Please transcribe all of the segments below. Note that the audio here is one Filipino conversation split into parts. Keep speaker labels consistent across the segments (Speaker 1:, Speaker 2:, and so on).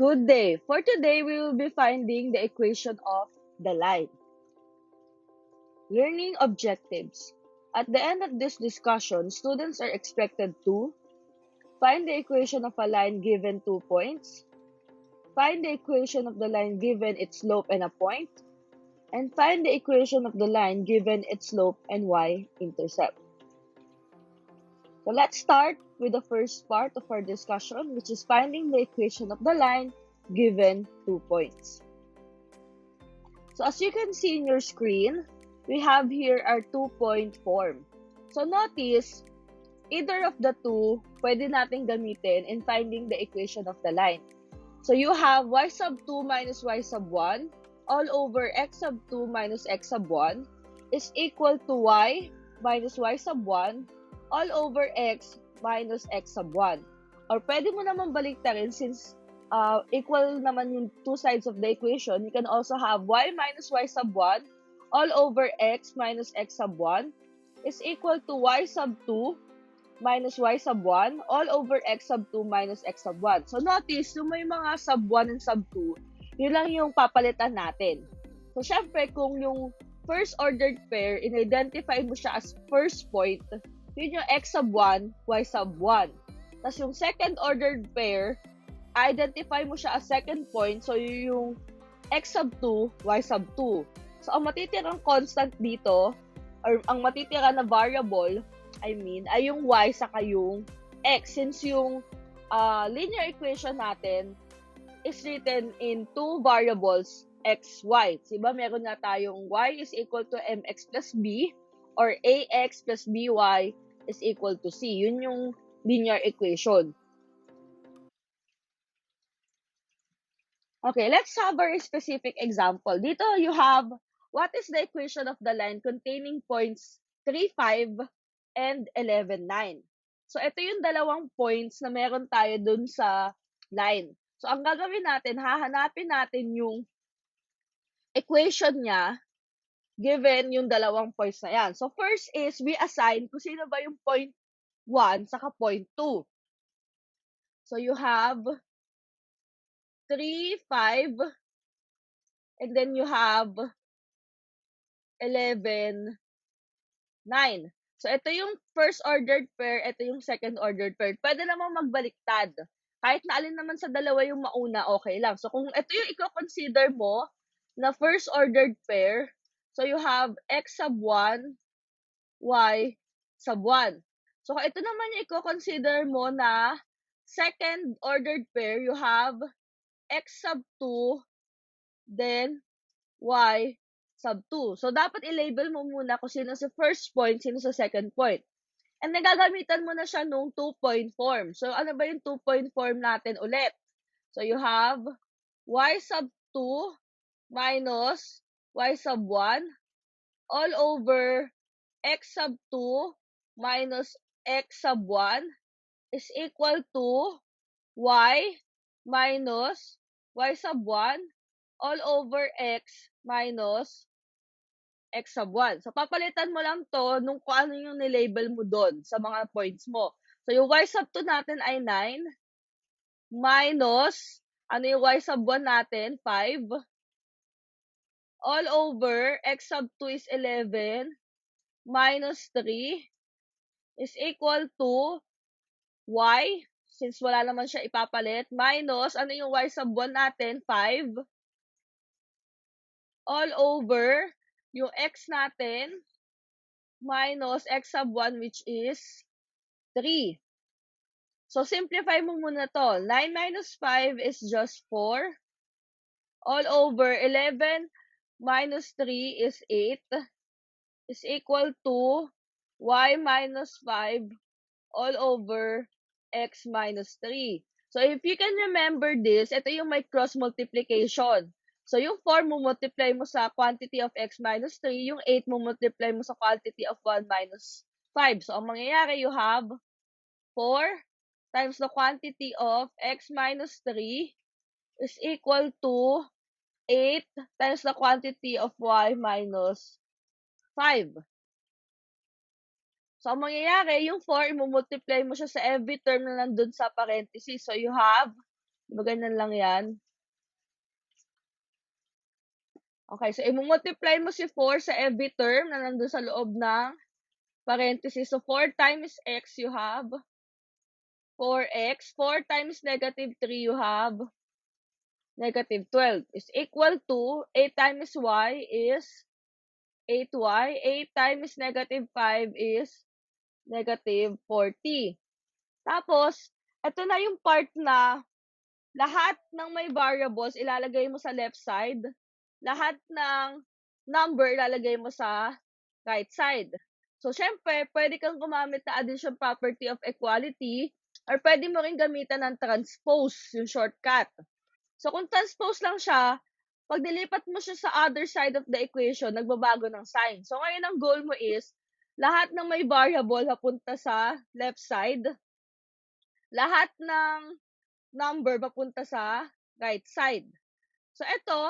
Speaker 1: Good day. For today, we will be finding the equation of the line. Learning objectives. At the end of this discussion, students are expected to find the equation of a line given 2 points, find the equation of the line given its slope and a point, and find the equation of the line given its slope and y-intercept. So let's start with the first part of our discussion, which is finding the equation of the line given 2 points. So as you can see in your screen, we have here our 2-point form. So notice, either of the two, pwede natin gamitin in finding the equation of the line. So you have y sub 2 minus y sub 1 all over x sub 2 minus x sub 1 is equal to y minus y sub 1 all over x minus x sub 1. Or pwede mo naman baliktarin since equal naman yung two sides of the equation. You can also have y minus y sub 1 all over x minus x sub 1 is equal to y sub 2 minus y sub 1 all over x sub 2 minus x sub 1. So notice, yung may mga sub 1 and sub 2, yun lang yung papalitan natin. So syempre, kung yung first ordered pair, in-identify mo siya as first point, yun yung x sub 1, y sub 1. Tapos yung second ordered pair, identify mo siya as second point, so yun yung x sub 2, y sub 2. So ang matitirang constant dito, or ang matitira na variable, ay yung y saka yung x. Since yung linear equation natin is written in two variables, x, y. Diba meron nga tayong y is equal to mx plus b or ax plus by is equal to c. Yun yung linear equation. Okay, let's have a specific example. Dito you have, what is the equation of the line containing points 3, 5, and 11, 9. So, ito yung dalawang points na meron tayo dun sa line. So, ang gagawin natin, hahanapin natin yung equation niya given yung dalawang points na yan. So, first is, we assign kung sino ba yung point 1 saka point 2. So, you have 3, 5, and then you have 11, 9. So, ito yung first ordered pair, ito yung second ordered pair. Pwede namang magbaliktad. Kahit na alin naman sa dalawa yung mauna, okay lang. So, kung ito yung i-consider mo na first ordered pair, so you have x sub 1, y sub 1. So, kung ito naman yung i-consider mo na second ordered pair, you have x sub 2, then y sub 2. So, dapat i-label mo muna kung sino sa first point, sino sa second point. And then, gagamitan mo na siya nung 2-point form. So, ano ba yung 2-point form natin ulit? So, you have y sub 2 minus y sub 1 all over x sub 2 minus x sub 1 is equal to y minus y sub 1 all over x minus x sub 1. So, papalitan mo lang to nung kung ano yung nilabel mo doon sa mga points mo. So, yung y sub 2 natin ay 9 minus, ano yung y sub 1 natin? 5 all over x sub 2 is 11 minus 3 is equal to y, since wala naman siya ipapalit, minus, ano yung y sub 1 natin? 5 all over yung x natin minus x sub 1, which is 3. So, simplify mo muna to. 9 minus 5 is just 4. All over 11 minus 3 is 8 is equal to y minus 5 all over x minus 3. So, if you can remember this, ito yung may cross multiplication. So, yung 4 mo multiply mo sa quantity of x minus 3, yung 8 mo multiply mo sa quantity of 1 minus 5. So, ang mangyayari, you have 4 times the quantity of x minus 3 is equal to 8 times the quantity of y minus 5. So, ang mangyayari, yung 4, i-multiply mo siya sa every term na nandun sa parenthesis. So, you have Diba ganyan lang yan? Okay, so i-multiply mo si 4 sa every term na nandun sa loob ng parenthesis. So 4 times x, you have 4x. 4 times negative 3, you have negative 12 is equal to 8 times y is 8y. 8 times negative 5 is negative 40. Tapos, ito na yung part na lahat ng may variables ilalagay mo sa left side. Lahat ng number ilalagay mo sa right side. So, syempre, pwede kang gumamit na addition property of equality or pwede mo rin gamitan ng transpose, yung shortcut. So, kung transpose lang siya, pag nilipat mo siya sa other side of the equation, nagbabago ng sign. So, ngayon ang goal mo is, lahat ng may variable papunta sa left side, lahat ng number papunta sa right side. So, ito,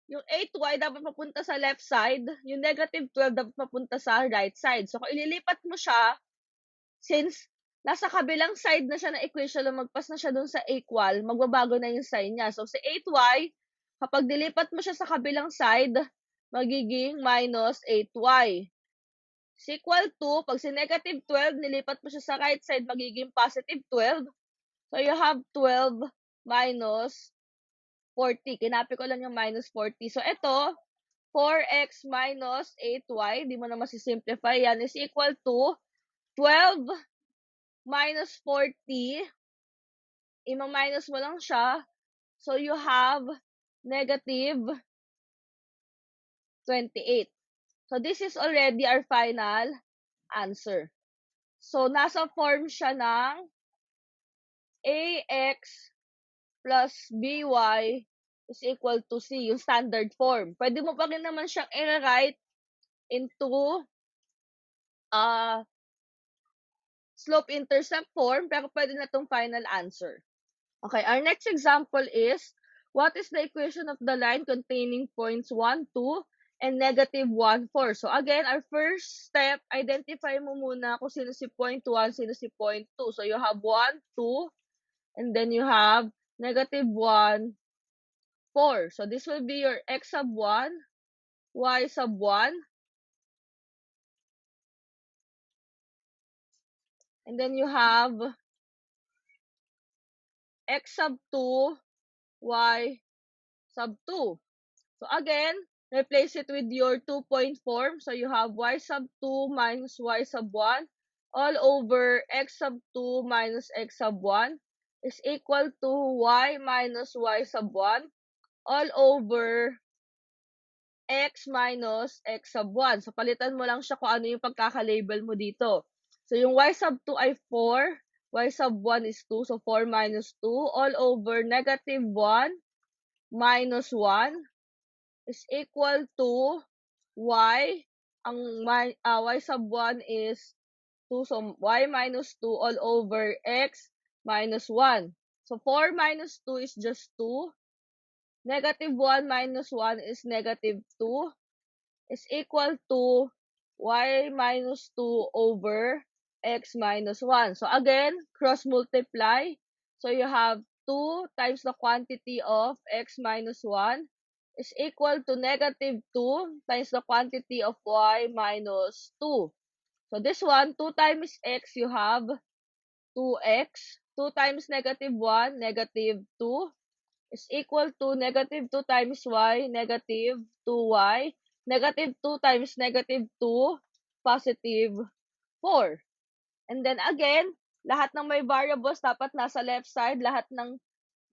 Speaker 1: yung 8y dapat papunta sa left side, yung negative 12 dapat papunta sa right side. So, kung ililipat mo siya, since nasa kabilang side na siya na equation, lumagpas na siya dun sa equal, magbabago na yung sign niya. So, si 8y, kapag dilipat mo siya sa kabilang side, magiging minus 8y. Is equal to, pag si negative 12, nilipat mo siya sa right side, magiging positive 12. So, you have 12 minus 40. Kinapi ko lang yung minus 40. So, ito, 4x minus 8y, di mo na masisimplify yan, is equal to 12 minus 40. Ima-minus mo lang siya. So, you have negative 28. So, this is already our final answer. So, nasa form siya ng ax plus by is equal to c, yung standard form. Pwede mo pa rin naman siyang i-write into slope-intercept form, pero pwede na itong final answer. Okay, our next example is, what is the equation of the line containing points 1, 2, and negative 1, 4? So again, our first step, identify mo muna kung sino si point 1, sino si point 2. So you have 1, 2, and then you have negative 1, 4. So this will be your x sub 1, y sub 1, and then you have x sub 2, y sub 2. So again, replace it with your 2-point form. So you have y sub 2 minus y sub 1 all over x sub 2 minus x sub 1 is equal to y minus y sub 1 all over x minus x sub 1. So palitan mo lang siya kung ano yung pagkaka-label mo dito. So yung y sub 2 ay 4, y sub 1 is 2, so 4 minus 2 all over negative 1 minus 1 is equal to y. Ang y sub 1 is 2, so y minus 2 all over x minus 1. So 4 minus 2 is just 2. Negative 1 minus 1 is negative 2 is equal to y minus 2 over x minus 1. So again, cross multiply. So you have 2 times the quantity of x minus 1 is equal to negative 2 times the quantity of y minus 2. So this one, 2 times x, you have 2x. 2 times negative 1, negative 2 is equal to negative 2 times y, negative 2y. Negative 2 times negative 2, positive 4. And then again, lahat ng may variables dapat nasa left side, lahat ng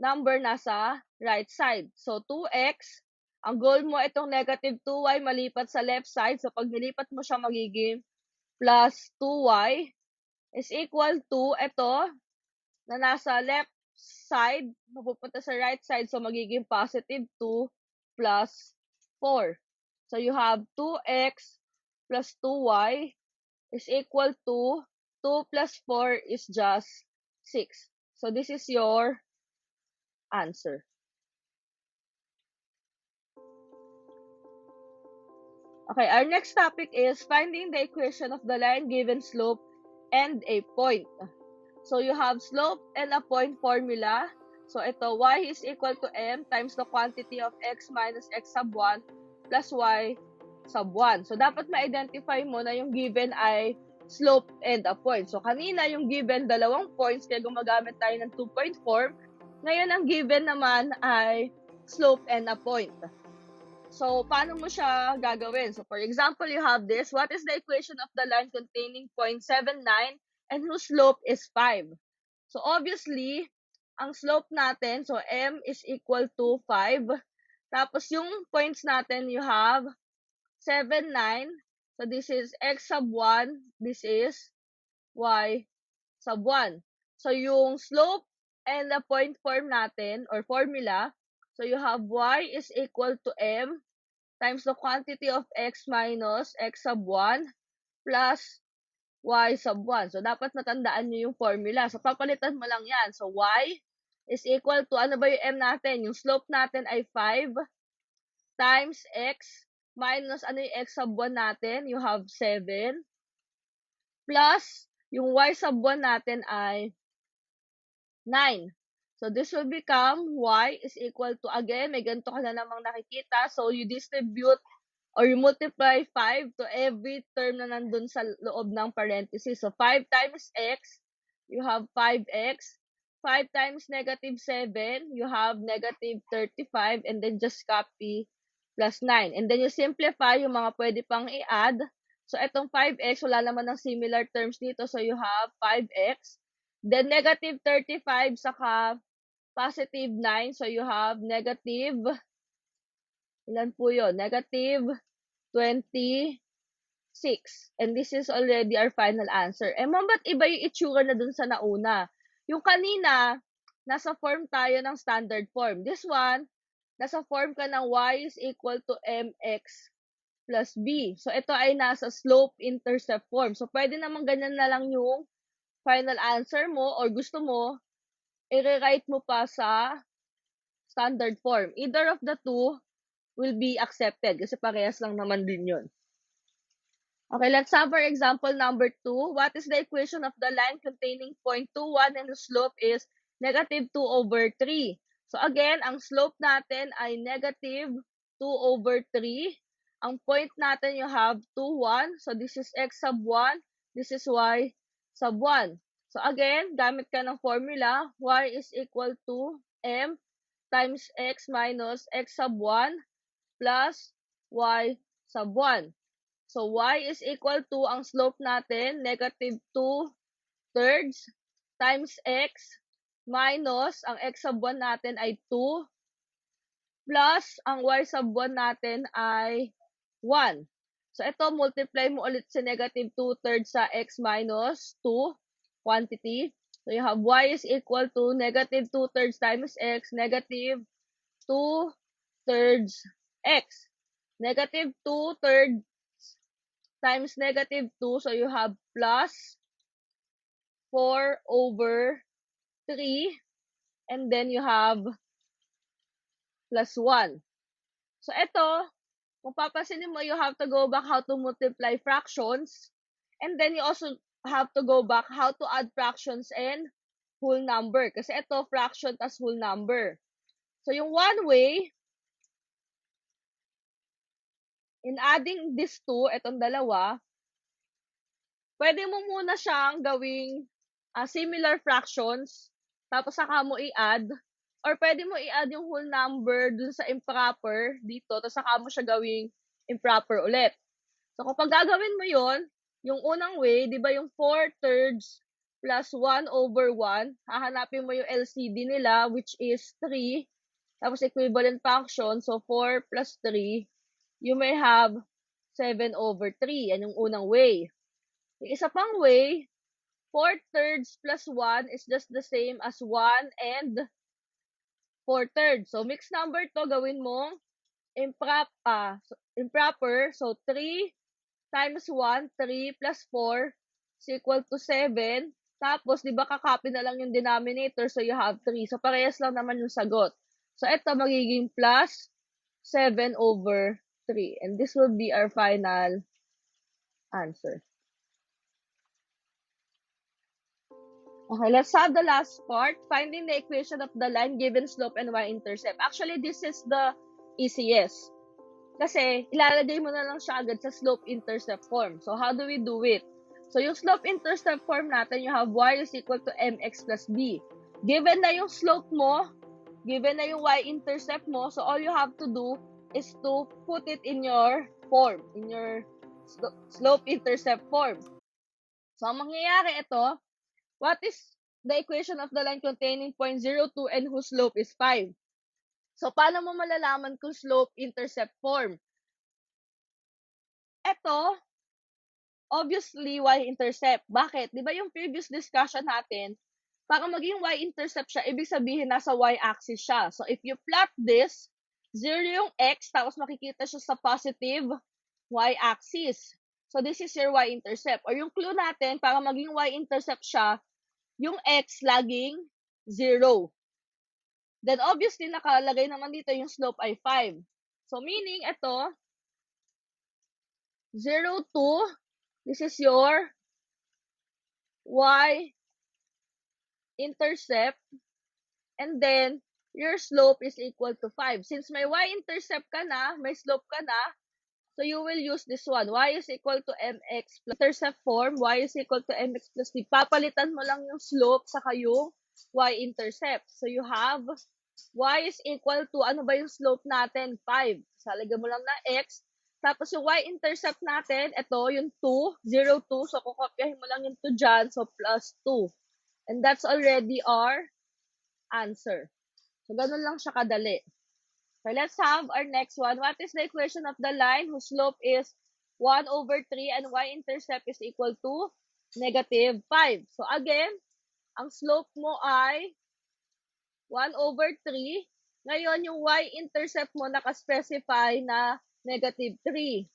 Speaker 1: number nasa right side. So 2x, ang goal mo itong negative 2y malipat sa left side. So pag nilipat mo siya, magiging plus 2y is equal to ito na nasa left side, mapupunta sa right side, so magiging positive 2 plus 4. So you have 2x plus 2y is equal to 2 plus 4 is just 6. So this is your answer. Okay, our next topic is finding the equation of the line given slope and a point. So you have slope and a point formula. So, ito, y is equal to m times the quantity of x minus x sub 1 plus y sub 1. So, dapat ma-identify mo na yung given ay slope and a point. So, kanina yung given, 2 points, kaya gumagamit tayo ng 2-point form. Ngayon, ang given naman ay slope and a point. So, paano mo siya gagawin? So, for example, you have this. What is the equation of the line containing 0.79 and whose slope is 5? So, obviously, ang slope natin, so m is equal to 5. Tapos, yung points natin, you have 7, 9. So, this is x sub 1. This is y sub 1. So, yung slope and the point form natin, or formula, so you have y is equal to m times the quantity of x minus x sub 1 plus y sub 1. So, dapat natandaan nyo yung formula. So, papalitan mo lang yan. So, y is equal to, ano ba yung m natin? Yung slope natin ay 5 times x minus, ano yung x sub 1 natin? You have 7 plus yung y sub 1 natin ay 9. So, this will become y is equal to, again, may ganito ka na namang nakikita. So, you distribute or you multiply 5 to every term na nandun sa loob ng parenthesis. So, 5 times x, you have 5x. 5 times negative 7, you have negative 35. And then, just copy plus 9. And then, you simplify yung mga pwede pang i-add. So, itong 5x, wala naman ng similar terms dito. So, you have 5x. Then, negative 35 saka positive 9. So, you have negative, ilan po yun? Negative 26. And this is already our final answer. Eh, ma'am, ba't iba yung itsura na dun sa nauna? Yung kanina, nasa form tayo ng standard form. This one, nasa form ka ng y is equal to mx plus b. So, ito ay nasa slope-intercept form. So, pwede naman ganyan na lang yung final answer mo or gusto mo, i-rewrite mo pa sa standard form. Either of the two will be accepted kasi parehas lang naman din yun. Okay, let's have our example number 2. What is the equation of the line containing 0.21 and the slope is negative 2 over 3? So again, ang slope natin ay negative 2 over 3. Ang point natin, you have 2, 1. So this is x sub 1. This is y sub 1. So again, gamit ka ng formula, y is equal to m times x minus x sub 1 plus y sub 1. So, y is equal to, ang slope natin, negative 2 thirds times x minus, ang x sub 1 natin ay 2 plus, ang y sub 1 natin ay 1. So, ito, multiply mo ulit si negative 2 thirds sa x minus 2 quantity. So, you have y is equal to negative 2 thirds times x, negative 2 thirds x. Negative 2 thirds times negative 2, so you have plus 4 over 3, and then you have plus 1. So, ito, kung papansinin mo, you have to go back how to multiply fractions, and then you also have to go back how to add fractions and whole number. Kasi ito, fraction tas whole number. So, yung one way, in adding these two, itong dalawa, pwede mo muna siyang gawing similar fractions, tapos saka mo i-add, or pwede mo i-add yung whole number dun sa improper dito, tapos saka mo siya gawing improper ulit. So, kapag gagawin mo yon, yung unang way, di ba yung 4 thirds plus 1 over 1, hahanapin mo yung LCD nila, which is 3, tapos equivalent function, so 4 plus 3, you may have 7 over 3. Yan yung unang way. Yung isa pang way, 4 thirds plus 1 is just the same as 1 and 4 thirds. So, mixed number to, gawin mong improper. So, 3 times 1, 3 plus 4 is equal to 7. Tapos, di ba kakopy na lang yung denominator, so you have 3. So, parehas lang naman yung sagot. So, ito magiging plus 7 over 3. And this will be our final answer. Okay, let's have the last part. Finding the equation of the line given slope and y-intercept. Actually, this is the easiest. Kasi, ilalagay mo na lang siya agad sa slope-intercept form. So, how do we do it? So, yung slope-intercept form natin, you have y is equal to mx plus b. Given na yung slope mo, given na yung y-intercept mo, so all you have to do is to put it in your form, in your slope-intercept form. So, ang mangyayari ito, what is the equation of the line containing point 0,2 and whose slope is 5? So, paano mo malalaman kung slope-intercept form? Ito, obviously, y-intercept. Bakit? Di ba yung previous discussion natin, para maging y-intercept siya, ibig sabihin nasa y-axis siya. So, if you plot this, 0 yung x, tapos makikita siya sa positive y-axis. So, this is your y-intercept. Or yung clue natin, para maging y-intercept siya, yung x laging 0. Then, obviously, nakalagay naman dito yung slope ay 5. So, meaning, ito, 0, 2, this is your y-intercept, and then, your slope is equal to 5. Since may y-intercept ka na, may slope ka na, so you will use this one. Y is equal to mx plus intercept form, y is equal to mx plus b. Papalitan mo lang yung slope saka yung y-intercept. So, you have y is equal to, ano ba yung slope natin? 5. Salagyan mo lang na x. Tapos yung y-intercept natin, ito, yung 2, 0, 2. So, kukopyahin mo lang yung 2 dyan. So, plus 2. And that's already our answer. So, ganun lang siya kadali. So, let's have our next one. What is the equation of the line whose slope is 1 over 3 and y-intercept is equal to negative 5? So, again, ang slope mo ay 1 over 3. Ngayon, yung y-intercept mo nakaspecify na negative 3.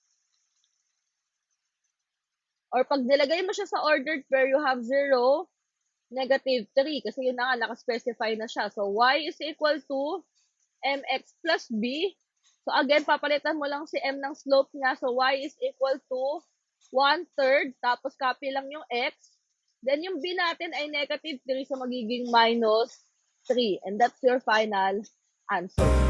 Speaker 1: Or pag nilagay mo siya sa ordered pair, you have 0, negative 3. Kasi yun na nga, nakaspecify na siya. So, y is equal to mx plus b. So, again, papalitan mo lang si m ng slope niya. So, y is equal to 1/3. Tapos, copy lang yung x. Then, yung b natin ay negative 3. So, magiging minus 3. And that's your final answer.